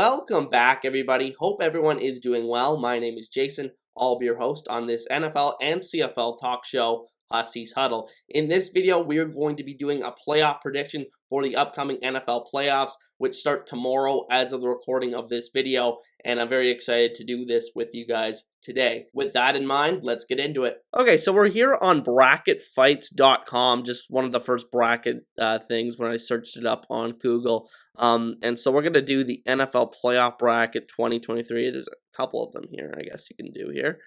Welcome back, everybody. Hope everyone is doing well. My name is Jason. I'll be your host on this NFL and CFL talk show, Huskies Huddle. In this video, we are going to be doing a playoff prediction for the upcoming NFL playoffs, which start tomorrow as of the recording of this video, and I'm very excited to do this with you guys today. With that in mind, let's get into it. Okay, so we're here on bracketfights.com, just one of the first bracket things when I searched it up on Google. And so we're going to do the NFL playoff bracket 2023. There's a couple of them here, I guess you can do here.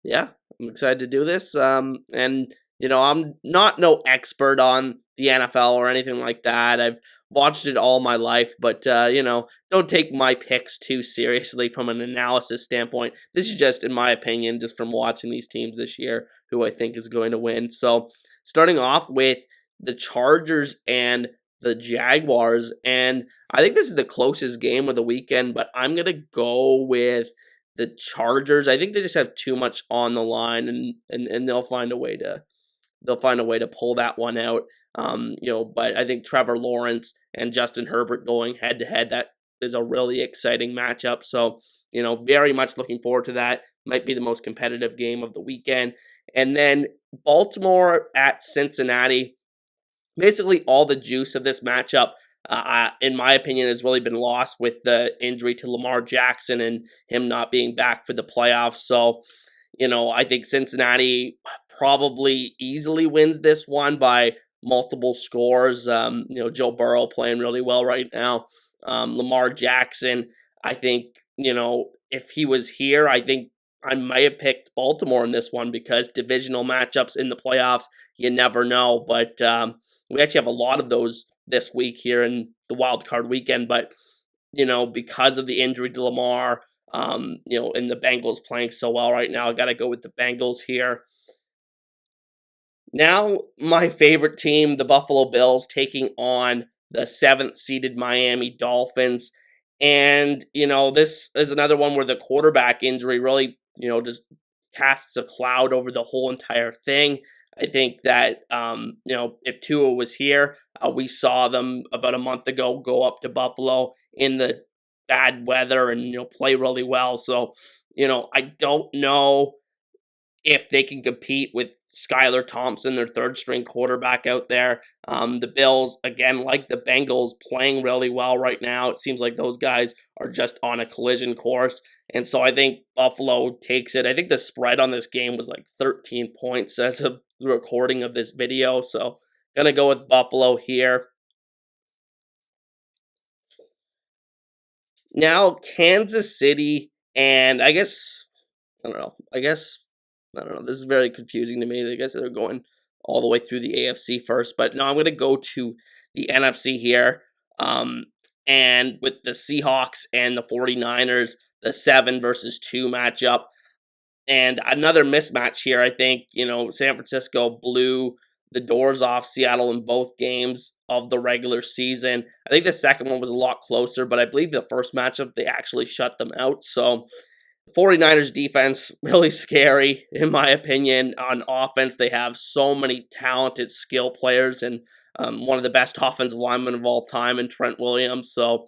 Yeah, I'm excited to do this. And you know, I'm not no expert on the NFL or anything like that. I've watched it all my life, but you know, don't take my picks too seriously from an analysis standpoint. This is just, in my opinion, just from watching these teams this year, who I think is going to win. So, starting off with the Chargers and the Jaguars, and I think this is the closest game of the weekend, but I'm going to go with the Chargers. I think they just have too much on the line, and they'll find a way to pull that one out. You know, but I think Trevor Lawrence and Justin Herbert going head to head, that is a really exciting matchup. So, you know, very much looking forward to that. Might be the most competitive game of the weekend. And then Baltimore at Cincinnati. Basically, all the juice of this matchup, in my opinion, has really been lost with the injury to Lamar Jackson and him not being back for the playoffs. So, you know, I think Cincinnati probably easily wins this one by multiple scores. You know, Joe Burrow playing really well right now. Lamar Jackson, I think, you know, if he was here, I think I might have picked Baltimore in this one because divisional matchups in the playoffs, you never know. But we actually have a lot of those this week here in the wild card weekend. But, you know, because of the injury to Lamar, you know, and the Bengals playing so well right now, I got to go with the Bengals here. Now, my favorite team, the Buffalo Bills, taking on the 7th seeded Miami Dolphins. And, you know, this is another one where the quarterback injury really, you know, just casts a cloud over the whole entire thing. I think that, you know, if Tua was here, we saw them about a month ago go up to Buffalo in the bad weather and, you know, play really well. So, you know, I don't know if they can compete with Skylar Thompson, their third string quarterback out there. The Bills, again, like the Bengals, playing really well right now. It seems like those guys are just on a collision course. And so I think Buffalo takes it. I think the spread on this game was like 13 points as of the recording of this video. So going to go with Buffalo here. Now, Kansas City, and I don't know. This is very confusing to me. I guess they're going all the way through the AFC first. But no, I'm going to go to the NFC here. And with the Seahawks and the 49ers, the 7 versus 2 matchup. And another mismatch here, I think, you know, San Francisco blew the doors off Seattle in both games of the regular season. I think the second one was a lot closer, but I believe the first matchup, they actually shut them out. So 49ers defense, really scary, in my opinion. On offense, they have so many talented skill players and one of the best offensive linemen of all time in Trent Williams. So,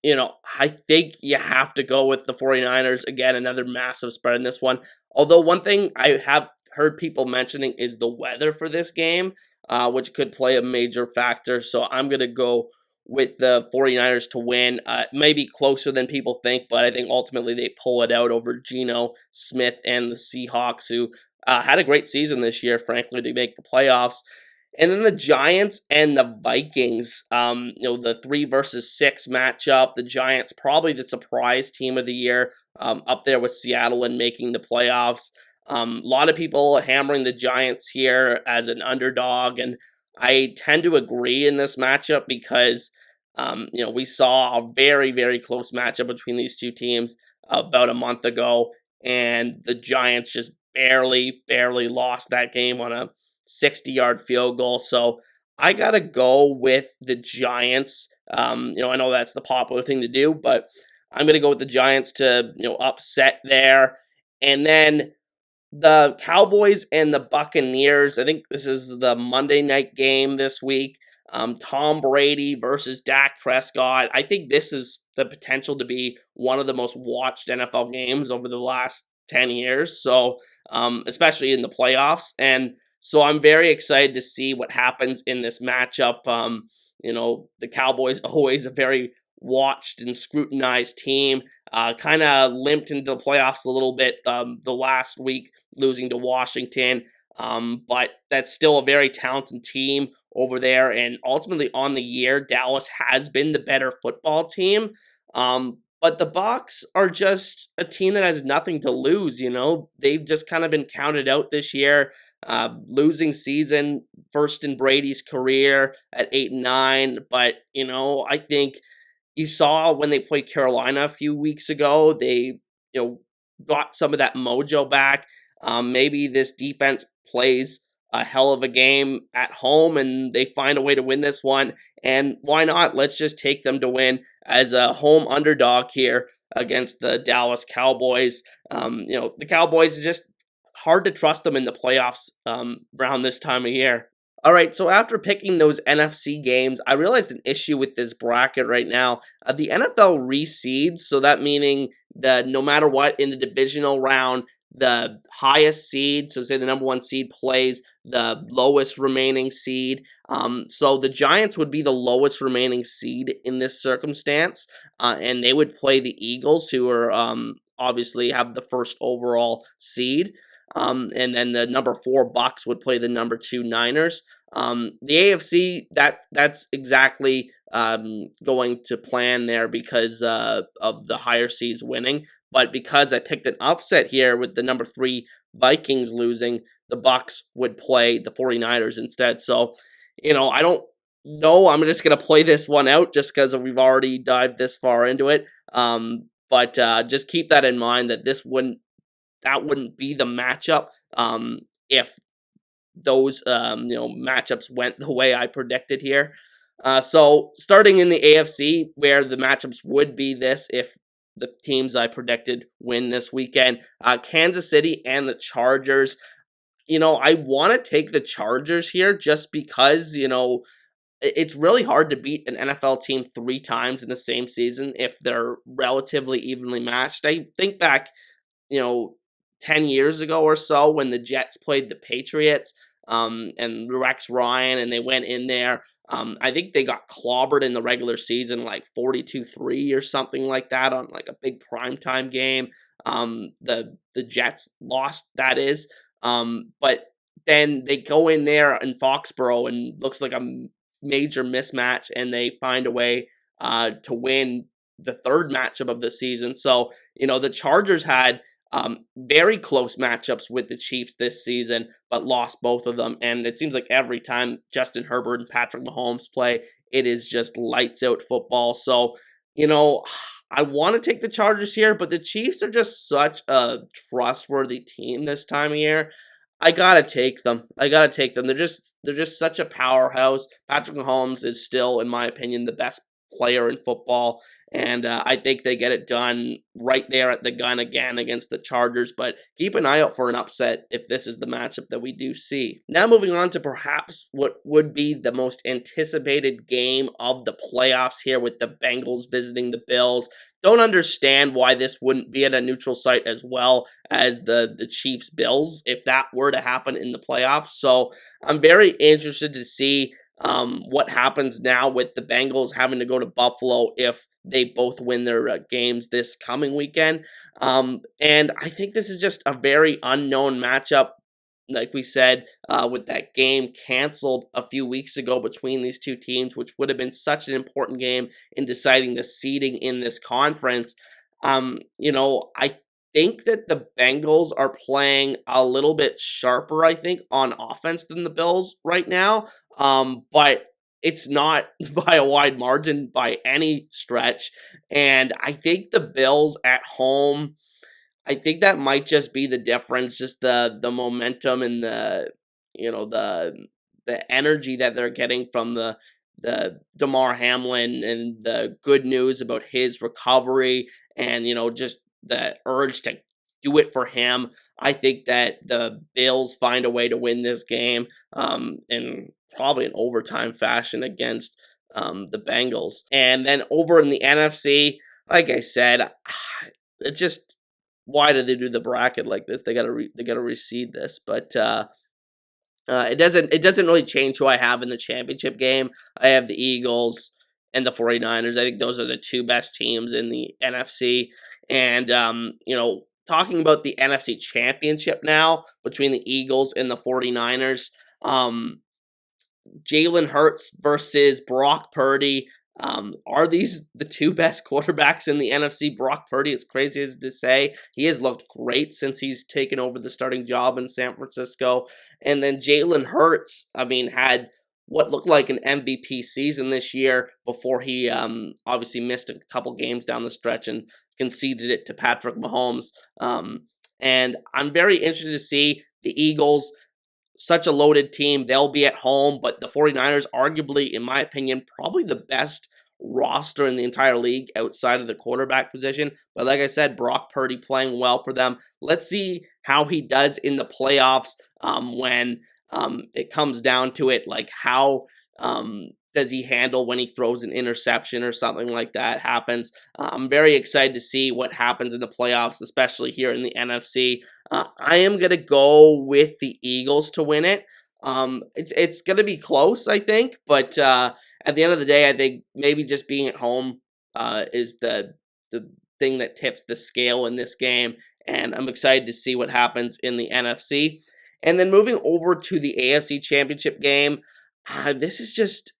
you know, I think you have to go with the 49ers. Again, another massive spread in this one. Although one thing I have heard people mentioning is the weather for this game, which could play a major factor. So I'm going to go with the 49ers to win. Maybe closer than people think, but I think ultimately they pull it out over Geno Smith and the Seahawks, who had a great season this year, frankly, to make the playoffs. And then the Giants and the Vikings, you know, the 3 versus 6 matchup. The Giants, probably the surprise team of the year, up there with Seattle and making the playoffs. A lot of people hammering the Giants here as an underdog, and I tend to agree in this matchup because, you know, we saw a very, very close matchup between these two teams about a month ago, and the Giants just barely lost that game on a 60-yard field goal. So I got to go with the Giants. You know, I know that's the popular thing to do, but I'm going to go with the Giants to, you know, upset there. And then the Cowboys and the Buccaneers, I think this is the Monday night game this week. Tom Brady versus Dak Prescott. I think this is the potential to be one of the most watched NFL games over the last 10 years. So, especially in the playoffs. And so I'm very excited to see what happens in this matchup. The Cowboys always a very watched and scrutinized team. Kind of limped into the playoffs a little bit the last week, losing to Washington. But that's still a very talented team over there. And ultimately, on the year, Dallas has been the better football team. But the Bucs are just a team that has nothing to lose. They've just kind of been counted out this year. Losing season, first in Brady's career at 8-9. But I think you saw when they played Carolina a few weeks ago, they got some of that mojo back. Maybe this defense plays a hell of a game at home and they find a way to win this one. And why not? Let's just take them to win as a home underdog here against the Dallas Cowboys. The Cowboys is just hard to trust them in the playoffs around this time of year. All right, so after picking those NFC games, I realized an issue with this bracket right now. The NFL reseeds, so that meaning that no matter what in the divisional round, the highest seed, so say the number one seed plays the lowest remaining seed. So the Giants would be the lowest remaining seed in this circumstance, and they would play the Eagles, who are obviously have the first overall seed. And then the number 4 Bucks would play the number 2 Niners. The AFC, that's exactly going to plan there because of the higher seeds winning. But because I picked an upset here with the number 3 Vikings losing, the Bucks would play the 49ers instead. So, I don't know. I'm just going to play this one out just because we've already dived this far into it. But just keep that in mind that that wouldn't be the matchup if those matchups went the way I predicted here. So starting in the AFC, where the matchups would be this if the teams I predicted win this weekend, Kansas City and the Chargers. I want to take the Chargers here just because, it's really hard to beat an NFL team 3 times in the same season if they're relatively evenly matched. I think back, 10 years ago or so when the Jets played the Patriots and Rex Ryan and they went in there. I think they got clobbered in the regular season like 42-3 or something like that on like a big primetime game. The Jets lost, that is. But then they go in there in Foxborough and looks like a major mismatch and they find a way to win the third matchup of the season. So, the Chargers had very close matchups with the Chiefs this season, but lost both of them. And it seems like every time Justin Herbert and Patrick Mahomes play, it is just lights out football. So, I want to take the Chargers here, but the Chiefs are just such a trustworthy team this time of year. I gotta take them. They're just such a powerhouse. Patrick Mahomes is still, in my opinion, the best player in football. And I think they get it done right there at the gun again against the Chargers. But keep an eye out for an upset if this is the matchup that we do see. Now moving on to perhaps what would be the most anticipated game of the playoffs here with the Bengals visiting the Bills. Don't understand why this wouldn't be at a neutral site as well as the Chiefs Bills if that were to happen in the playoffs. So I'm very interested to see what happens now with the Bengals having to go to Buffalo if they both win their games this coming weekend. And I think this is just a very unknown matchup. Like we said, with that game canceled a few weeks ago between these two teams, which would have been such an important game in deciding the seeding in this conference. I think that the Bengals are playing a little bit sharper, I think, on offense than the Bills right now. But it's not by a wide margin by any stretch. And I think the Bills at home, I think that might just be the difference, just the momentum and the energy that they're getting from the Damar Hamlin and the good news about his recovery and just the urge to do it for him. I think that the Bills find a way to win this game and probably in overtime fashion against the Bengals. And then over in the NFC, like I said, it just, why did they do the bracket like this? They gotta reseed this, but it doesn't really change who I have in the championship game. I have the Eagles and the 49ers. I think those are the two best teams in the NFC. And talking about the NFC championship now between the Eagles and the 49ers, Jalen Hurts versus Brock Purdy. Are these the two best quarterbacks in the NFC? Brock Purdy, as crazy as to say, he has looked great since he's taken over the starting job in San Francisco. And then Jalen Hurts, I mean, had what looked like an MVP season this year before he obviously missed a couple games down the stretch and conceded it to Patrick Mahomes. And I'm very interested to see the Eagles, such a loaded team. They'll be at home, but the 49ers, arguably, in my opinion, probably the best roster in the entire league outside of the quarterback position. But like I said, Brock Purdy playing well for them. Let's see how he does in the playoffs when it comes down to it. Like, how does he handle when he throws an interception or something like that happens? I'm very excited to see what happens in the playoffs, especially here in the NFC. I am going to go with the Eagles to win it. It's going to be close, I think, but at the end of the day, I think maybe just being at home is the thing that tips the scale in this game, and I'm excited to see what happens in the NFC. And then moving over to the AFC Championship game, this is just,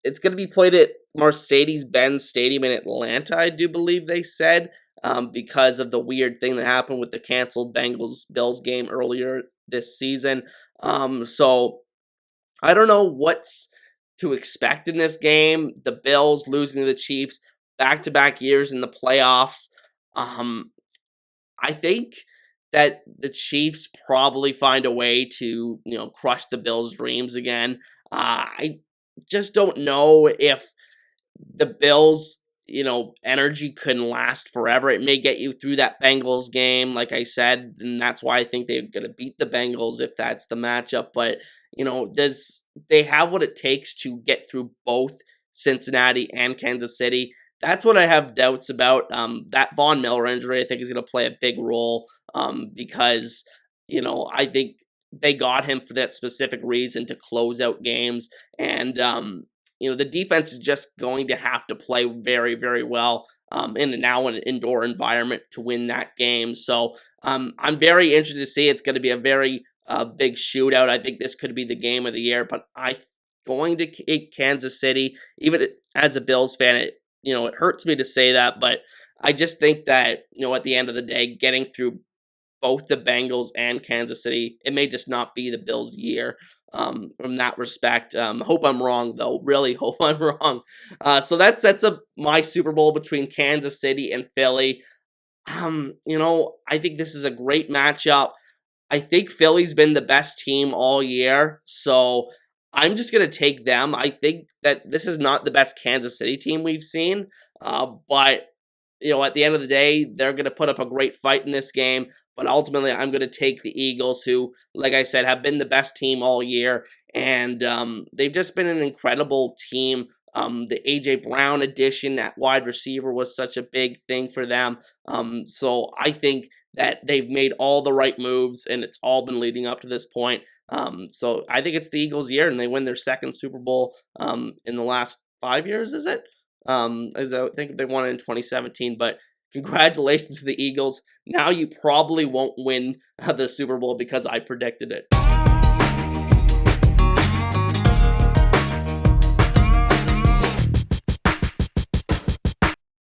it's going to be played at Mercedes-Benz Stadium in Atlanta, I do believe they said, because of the weird thing that happened with the canceled Bengals-Bills game earlier this season. So I don't know what's to expect in this game. The Bills losing to the Chiefs back-to-back years in the playoffs. I think that the Chiefs probably find a way to, crush the Bills' dreams again. I just don't know if the Bills, energy couldn't last forever. It may get you through that Bengals game, like I said, and that's why I think they're going to beat the Bengals if that's the matchup. But, does they have what it takes to get through both Cincinnati and Kansas City? That's what I have doubts about. That Von Miller injury, I think, is going to play a big role because, I think they got him for that specific reason, to close out games. And, the defense is just going to have to play very, very well in now an indoor environment to win that game. So I'm very interested to see. It's going to be a very big shootout. I think this could be the game of the year, but I'm going to Kansas City. Even as a Bills fan, it hurts me to say that, but I just think that, at the end of the day, getting through both the Bengals and Kansas City, it may just not be the Bills' year from that respect. Hope I'm wrong, though. Really hope I'm wrong. So that sets up my Super Bowl between Kansas City and Philly. I think this is a great matchup. I think Philly's been the best team all year, so I'm just going to take them. I think that this is not the best Kansas City team we've seen, but at the end of the day, they're going to put up a great fight in this game. But ultimately, I'm going to take the Eagles, who, like I said, have been the best team all year. And they've just been an incredible team. The A.J. Brown addition at wide receiver was such a big thing for them. So I think that they've made all the right moves, and it's all been leading up to this point. So I think it's the Eagles' year, and they win their second Super Bowl in the last 5 years, is it? As I think they won it in 2017, but congratulations to the Eagles. Now you probably won't win the Super Bowl because I predicted it.